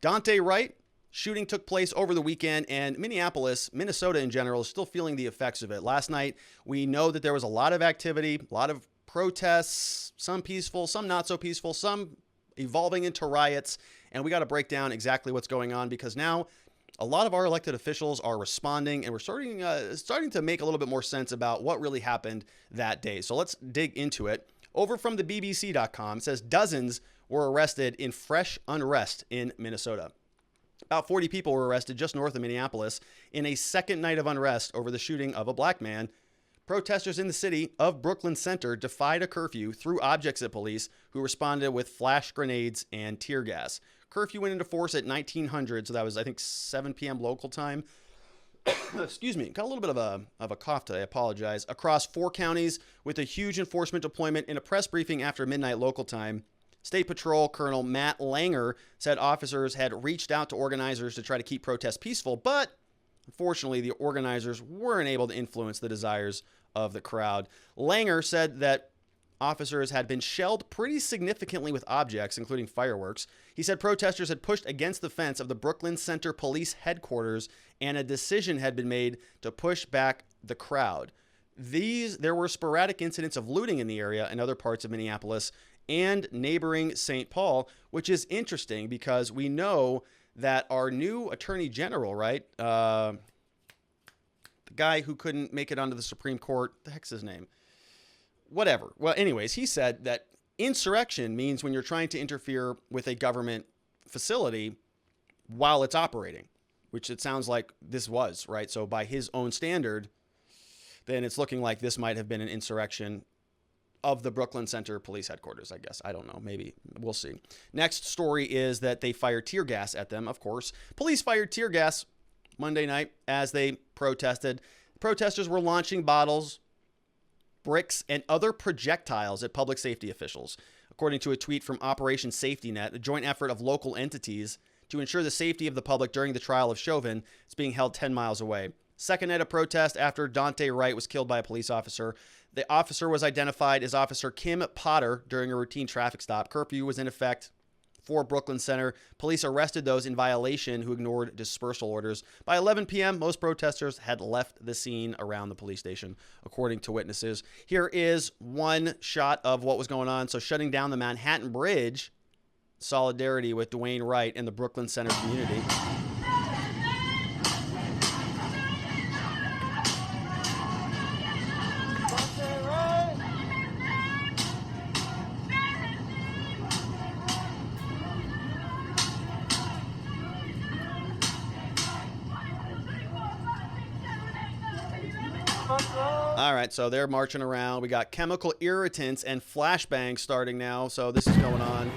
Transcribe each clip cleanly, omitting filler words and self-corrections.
Daunte Wright shooting took place over the weekend, and Minneapolis, Minnesota in general, is still feeling the effects of it. Last night, we know that there was a lot of activity, a lot of protests, some peaceful, some not so peaceful, some evolving into riots, and we got to break down exactly what's going on, because now a lot of our elected officials are responding, and we're starting to make a little bit more sense about what really happened that day. So let's dig into it. Over from the BBC.com, it says dozens were arrested in fresh unrest in Minnesota. About 40 people were arrested just north of Minneapolis in a second night of unrest over the shooting of a black man. Protesters in the city of Brooklyn Center defied a curfew, threw objects at police, who responded with flash grenades and tear gas. Curfew went into force at 1900, so that was, I think, 7 p.m. local time. Excuse me, got a little bit of a cough today, I apologize. Across 4 counties with a huge enforcement deployment. In a press briefing after midnight local time, State Patrol Colonel Matt Langer said officers had reached out to organizers to try to keep protests peaceful, but unfortunately, the organizers weren't able to influence the desires of the crowd. Langer said that officers had been shelled pretty significantly with objects, including fireworks. He said protesters had pushed against the fence of the Brooklyn Center Police Headquarters, and a decision had been made to push back the crowd. There were sporadic incidents of looting in the area and other parts of Minneapolis and neighboring St. Paul, which is interesting because we know that our new attorney general, right? The guy who couldn't make it onto the Supreme Court, the heck's his name? Whatever. Well, anyways, he said that insurrection means when you're trying to interfere with a government facility while it's operating, which it sounds like this was, right? So by his own standard, then it's looking like this might have been an insurrection of the Brooklyn Center Police Headquarters, I guess. I don't know. Maybe. We'll see. Next story is that they fired tear gas at them, of course. Police fired tear gas Monday night as they protested. Protesters were launching bottles, bricks, and other projectiles at public safety officials. According to a tweet from Operation Safety Net, a joint effort of local entities to ensure the safety of the public during the trial of Chauvin, is being held 10 miles away. Second night of protest after Daunte Wright was killed by a police officer. The officer was identified as Officer Kim Potter during a routine traffic stop. Curfew was in effect for Brooklyn Center. Police arrested those in violation who ignored dispersal orders. By 11 p.m., most protesters had left the scene around the police station, according to witnesses. Here is one shot of what was going on. So shutting down the Manhattan Bridge, solidarity with Dwayne Wright and the Brooklyn Center community. All right, so they're marching around. We got chemical irritants and flashbangs starting now, so this is going on.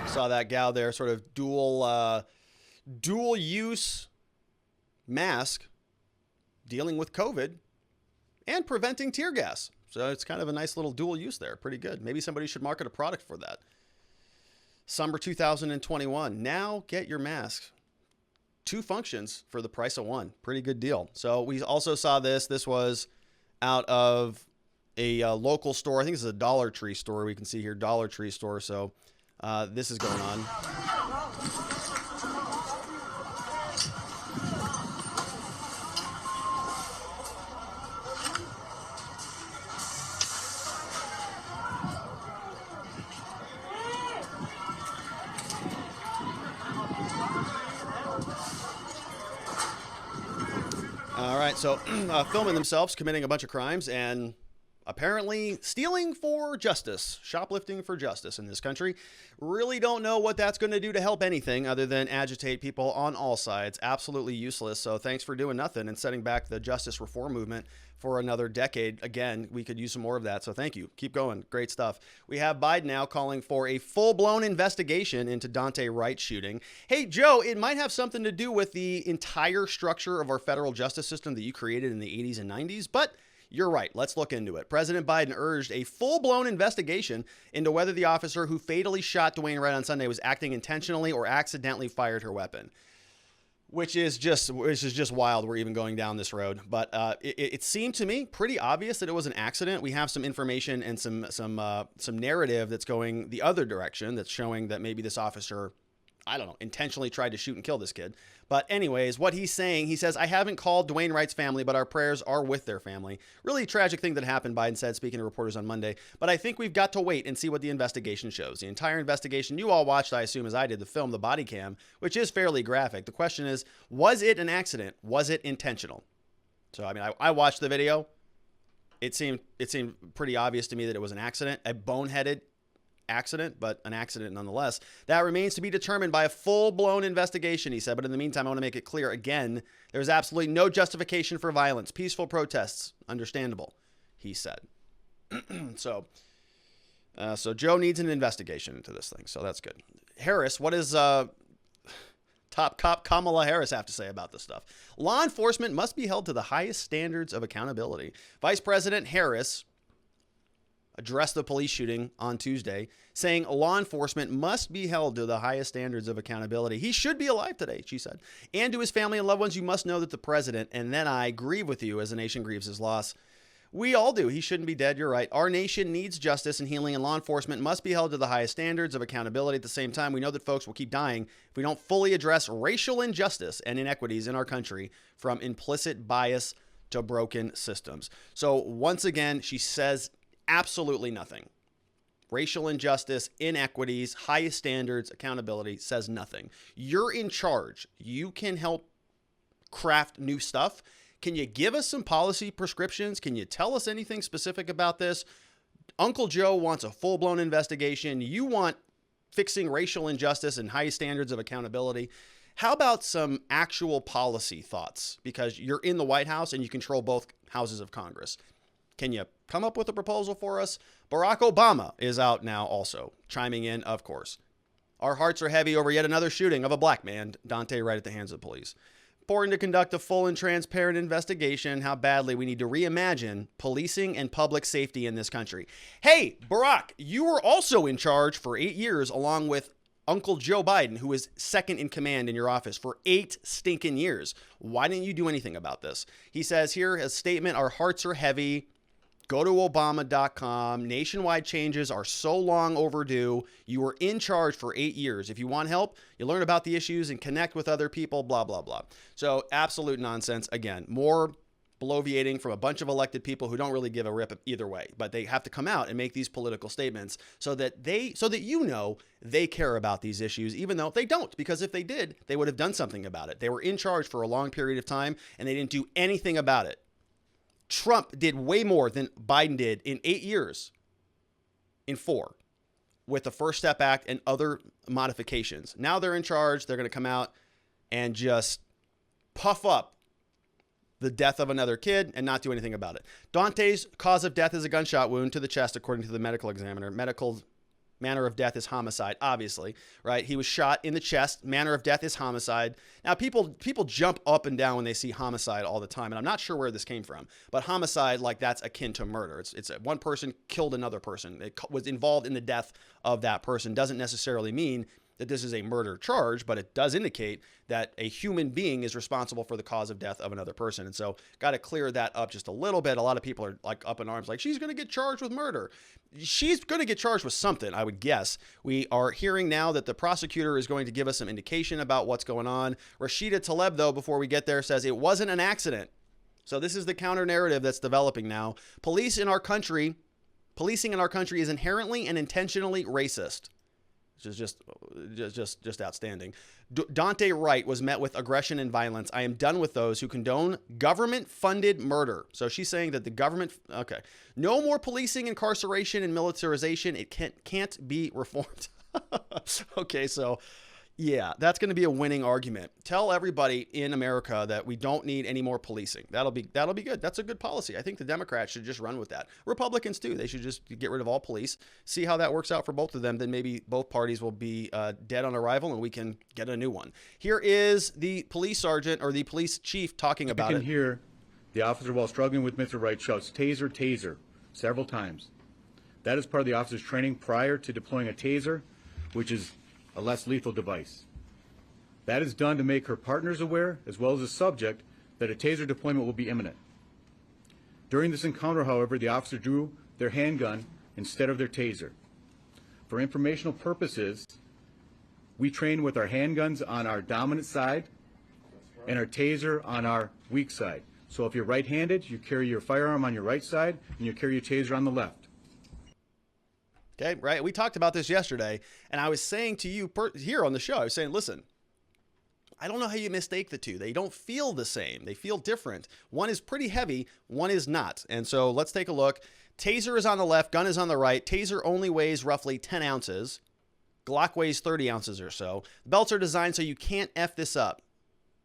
Saw that gal there, sort of dual use mask, dealing with COVID and preventing tear gas. So it's kind of a nice little dual use there. Pretty good. Maybe somebody should market a product for that. Summer 2021. Now get your mask. 2 functions for the price of 1. Pretty good deal. So we also saw this. This was out of a local store. I think this is a Dollar Tree store. We can see here, Dollar Tree store. So this is going on. All right, so filming themselves committing a bunch of crimes and apparently stealing for justice, shoplifting for justice in this country. Really don't know what that's going to do to help anything other than agitate people on all sides. Absolutely useless. So thanks for doing nothing and setting back the justice reform movement for another decade. Again, we could use some more of that. So thank you. Keep going. Great stuff. We have Biden now calling for a full-blown investigation into Daunte Wright shooting. Hey, Joe, it might have something to do with the entire structure of our federal justice system that you created in the 80s and 90s, but You're right. Let's look into it. President Biden urged a full-blown investigation into whether the officer who fatally shot Daunte Wright on Sunday was acting intentionally or accidentally fired her weapon. Which is just wild. We're even going down this road, but it seemed to me pretty obvious that it was an accident. We have some information and some narrative that's going the other direction that's showing that maybe this officer, I don't know, intentionally tried to shoot and kill this kid. But anyways, what he's saying, he says, I haven't called Daunte Wright's family, but our prayers are with their family. Really tragic thing that happened, Biden said, speaking to reporters on Monday. But I think we've got to wait and see what the investigation shows. The entire investigation you all watched, I assume, as I did, the film, the body cam, which is fairly graphic. The question is, was it an accident? Was it intentional? So, I mean, I watched the video. It seemed pretty obvious to me that it was an accident, a boneheaded accident, but an accident nonetheless. That remains to be determined by a full-blown investigation, he said. But in the meantime, I want to make it clear again, there's absolutely no justification for violence. Peaceful protests, understandable, he said. So Joe needs an investigation into this thing. So that's good. Harris, what does top cop Kamala Harris have to say about this stuff? Law enforcement must be held to the highest standards of accountability. Vice President Harris addressed the police shooting on Tuesday, saying law enforcement must be held to the highest standards of accountability. He should be alive today, she said. And to his family and loved ones, you must know that the president, and then I grieve with you as the nation grieves his loss. We all do. He shouldn't be dead. You're right. Our nation needs justice and healing, and law enforcement must be held to the highest standards of accountability. At the same time, we know that folks will keep dying if we don't fully address racial injustice and inequities in our country, from implicit bias to broken systems. So once again, she says absolutely nothing. Racial injustice, inequities, highest standards, accountability, says nothing. You're in charge. You can help craft new stuff. Can you give us some policy prescriptions? Can you tell us anything specific about this? Uncle Joe wants a full-blown investigation. You want fixing racial injustice and high standards of accountability. How about some actual policy thoughts? Because you're in the White House and you control both houses of Congress. Can you come up with a proposal for us? Barack Obama is out now also, chiming in, of course. Our hearts are heavy over yet another shooting of a black man, Daunte Wright, at the hands of the police. Important to conduct a full and transparent investigation how badly we need to reimagine policing and public safety in this country. Hey, Barack, you were also in charge for 8 years along with Uncle Joe Biden, who is second in command in your office for 8 stinking years. Why didn't you do anything about this? He says here, his statement, our hearts are heavy. Go to Obama.com. Nationwide changes are so long overdue. You were in charge for 8 years. If you want help, you learn about the issues and connect with other people, blah, blah, blah. So absolute nonsense. Again, more bloviating from a bunch of elected people who don't really give a rip either way, but they have to come out and make these political statements so that you know they care about these issues, even though they don't, because if they did, they would have done something about it. They were in charge for a long period of time and they didn't do anything about it. Trump did way more than Biden did in 8 years, in 4, with the First Step Act and other modifications. Now they're in charge. They're going to come out and just puff up the death of another kid and not do anything about it. Daunte's cause of death is a gunshot wound to the chest, according to the medical examiner. Medical manner of death is homicide, obviously, right? He was shot in the chest. Manner of death is homicide. Now, people jump up and down when they see homicide all the time, and I'm not sure where this came from, but homicide, like, that's akin to murder. It's one person killed another person. It was involved in the death of that person. Doesn't necessarily mean that this is a murder charge, but it does indicate that a human being is responsible for the cause of death of another person. And so got to clear that up just a little bit. A lot of people are like up in arms, like, she's going to get charged with murder. She's going to get charged with something, I would guess. We are hearing now that the prosecutor is going to give us some indication about what's going on. Rashida Tlaib, though, before we get there, says it wasn't an accident. So this is the counter narrative that's developing now. Policing in our country is inherently and intentionally racist. Which is just outstanding. Daunte Wright was met with aggression and violence. I am done with those who condone government-funded murder. So she's saying that the government, okay. No more policing, incarceration, and militarization. It can't be reformed. Okay, so yeah, that's going to be a winning argument. Tell everybody in America that we don't need any more policing. That'll be good. That's a good policy. I think the Democrats should just run with that. Republicans too. They should just get rid of all police. See how that works out for both of them. Then maybe both parties will be dead on arrival and we can get a new one. Here is the police sergeant or the police chief talking about it. I can hear The officer, while struggling with Mr. Wright, shouts, "Taser, taser," several times. That is part of the officer's training prior to deploying a taser, which is a less lethal device. That is done to make her partners aware, as well as the subject, that a taser deployment will be imminent. During this encounter, however, the officer drew their handgun instead of their taser. For informational purposes, we train with our handguns on our dominant side and our taser on our weak side. So if you're right-handed, you carry your firearm on your right side and you carry your taser on the left. Okay, right? We talked about this yesterday, and I was saying to you here on the show, I was saying, listen, I don't know how you mistake the two. They don't feel the same. They feel different. One is pretty heavy, one is not. And so let's take a look. Taser is on the left, gun is on the right. Taser only weighs roughly 10 ounces. Glock weighs 30 ounces or so. The belts are designed so you can't F this up.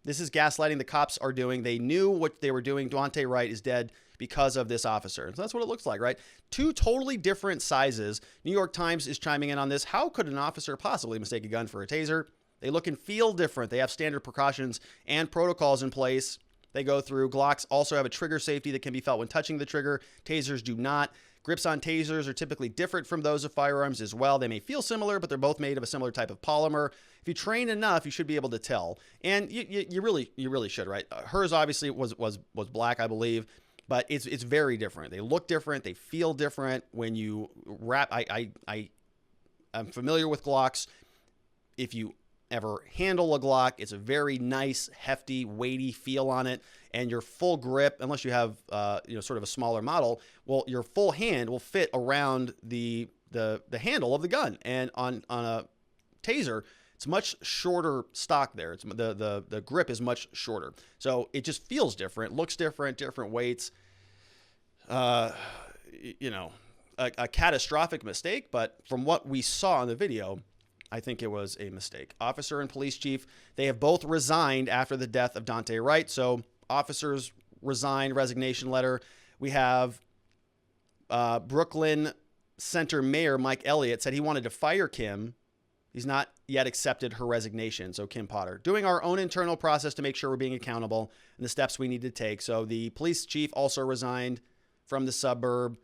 This is gaslighting the cops are doing. They knew what they were doing. Daunte Wright is dead because of this officer. So that's what it looks like, right? Two totally different sizes. New York Times is chiming in on this. How could an officer possibly mistake a gun for a taser? They look and feel different. They have standard precautions and protocols in place. They go through. Glocks also have a trigger safety that can be felt when touching the trigger. Tasers do not. Grips on tasers are typically different from those of firearms as well. They may feel similar, but they're both made of a similar type of polymer. If you train enough, you should be able to tell. And you really should, right? Hers obviously was black, I believe, but it's very different. They look different. They feel different when you wrap. I'm familiar with Glocks. If you ever handle a Glock, it's a very nice, hefty, weighty feel on it, and your full grip, unless you have sort of a smaller model, well, your full hand will fit around the handle of the gun. And on a taser, it's much shorter stock there. It's the grip is much shorter, so it just feels different, looks different, different weights. A catastrophic mistake, but from what we saw in the video, I think it was a mistake. Officer and police chief, they have both resigned after the death of Daunte Wright. So officers resigned, resignation letter. We have Brooklyn Center Mayor Mike Elliott said he wanted to fire Kim. He's not yet accepted her resignation. So Kim Potter, doing our own internal process to make sure we're being accountable and the steps we need to take. So the police chief also resigned from the suburb.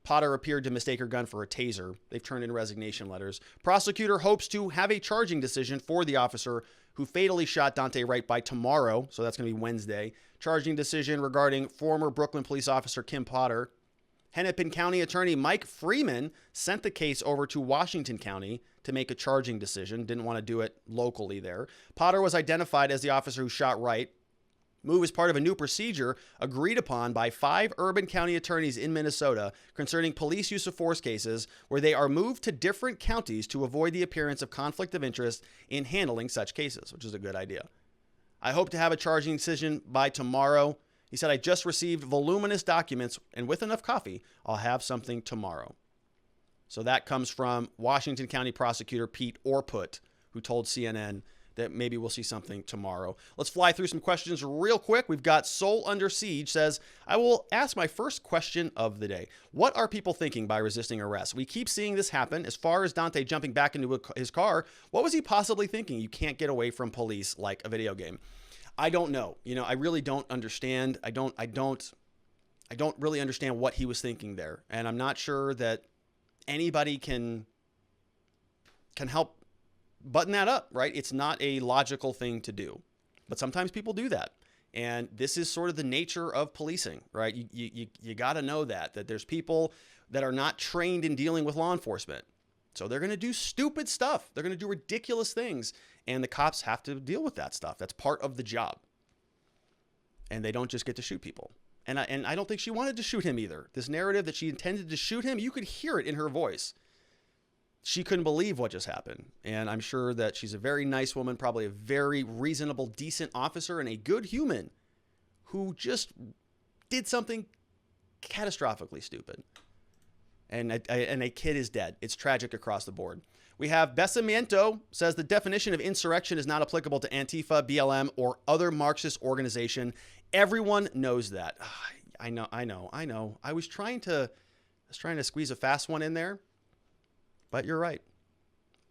Potter appeared to mistake her gun for a taser. They've turned in resignation letters. Prosecutor hopes to have a charging decision for the officer who fatally shot Daunte Wright by tomorrow. So that's going to be Wednesday. Charging decision regarding former Brooklyn police officer Kim Potter. Hennepin County Attorney Mike Freeman sent the case over to Washington County to make a charging decision. Didn't want to do it locally there. Potter was identified as the officer who shot Wright. Move is part of a new procedure agreed upon by 5 urban county attorneys in Minnesota concerning police use of force cases where they are moved to different counties to avoid the appearance of conflict of interest in handling such cases, which is a good idea. I hope to have a charging decision by tomorrow. He said, I just received voluminous documents, and with enough coffee, I'll have something tomorrow. So that comes from Washington County Prosecutor Pete Orput, who told CNN that maybe we'll see something tomorrow. Let's fly through some questions real quick. We've got Soul Under Siege says, I will ask my first question of the day. What are people thinking by resisting arrest? We keep seeing this happen. As far as Daunte jumping back into his car, what was he possibly thinking? You can't get away from police like a video game. I don't know. I really don't understand. I don't really understand what he was thinking there. And I'm not sure that anybody can help button that up, right? It's not a logical thing to do, but sometimes people do that. And this is sort of the nature of policing, right? You got to know that there's people that are not trained in dealing with law enforcement. So they're going to do stupid stuff. They're going to do ridiculous things. And the cops have to deal with that stuff. That's part of the job. And they don't just get to shoot people. And I don't think she wanted to shoot him either. This narrative that she intended to shoot him, you could hear it in her voice. She couldn't believe what just happened. And I'm sure that she's a very nice woman, probably a very reasonable, decent officer, and a good human who just did something catastrophically stupid. And a kid is dead. It's tragic across the board. We have Besamiento says the definition of insurrection is not applicable to Antifa, BLM, or other Marxist organization. Everyone knows that. I know. I was trying to squeeze a fast one in there. But you're right.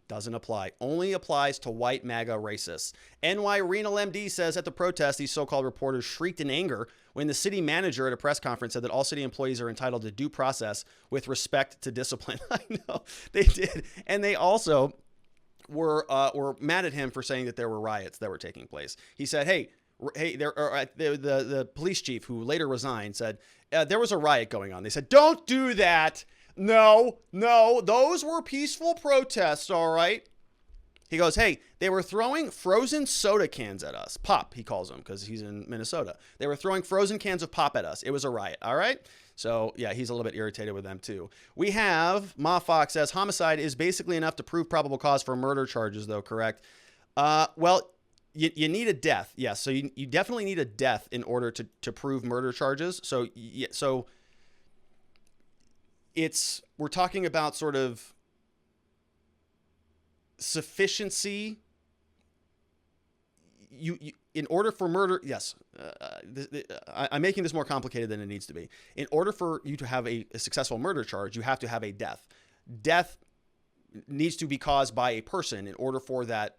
Doesn't apply. Only applies to white MAGA racists. NY Renal MD says at the protest, these so-called reporters shrieked in anger when the city manager at a press conference said that all city employees are entitled to due process with respect to discipline. I know they did. And they also were mad at him for saying that there were riots that were taking place. He said, hey, the police chief, who later resigned, said there was a riot going on. They said, don't do that. No, those were peaceful protests, all right? He goes, hey, they were throwing frozen soda cans at us. Pop, he calls them, because he's in Minnesota. They were throwing frozen cans of pop at us. It was a riot, all right? So, yeah, he's a little bit irritated with them, too. We have, Ma Fox says, homicide is basically enough to prove probable cause for murder charges, though, correct? Well, you need a death, yes. So you definitely need a death in order to prove murder charges. So, we're talking about sort of sufficiency. You in order for murder, yes. I'm making this more complicated than it needs to be. In order for you to have a successful murder charge, you have to have a death. Death needs to be caused by a person in order for that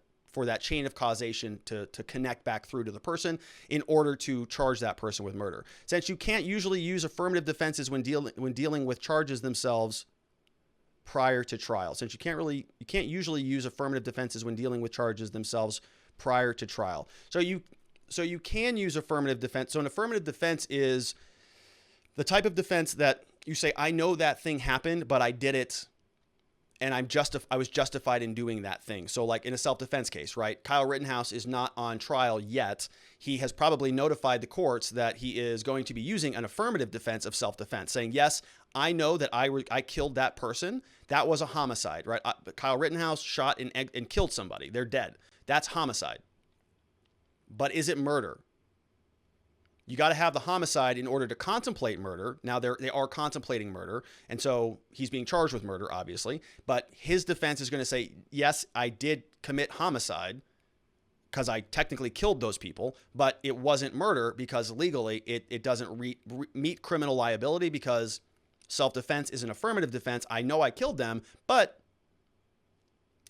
chain of causation to connect back through to the person in order to charge that person with murder. Since you can't usually use affirmative defenses when dealing with charges themselves prior to trial. Since you can't usually use affirmative defenses when dealing with charges themselves prior to trial. So you can use affirmative defense. So an affirmative defense is the type of defense that you say, I know that thing happened, but I did it and I was justified in doing that thing. So like in a self-defense case, right? Kyle Rittenhouse is not on trial yet. He has probably notified the courts that he is going to be using an affirmative defense of self-defense, saying, yes, I know that I killed that person. That was a homicide, right? Kyle Rittenhouse shot and killed somebody. They're dead. That's homicide. But is it murder? You got to have the homicide in order to contemplate murder. Now they are contemplating murder. And so he's being charged with murder, obviously, but his defense is going to say, yes, I did commit homicide because I technically killed those people, but it wasn't murder because legally it doesn't meet criminal liability because self-defense is an affirmative defense. I know I killed them, but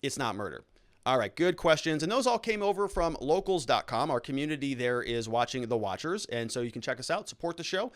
it's not murder. All right, good questions. And those all came over from locals.com. Our community there is watching The Watchers. And so you can check us out, support the show.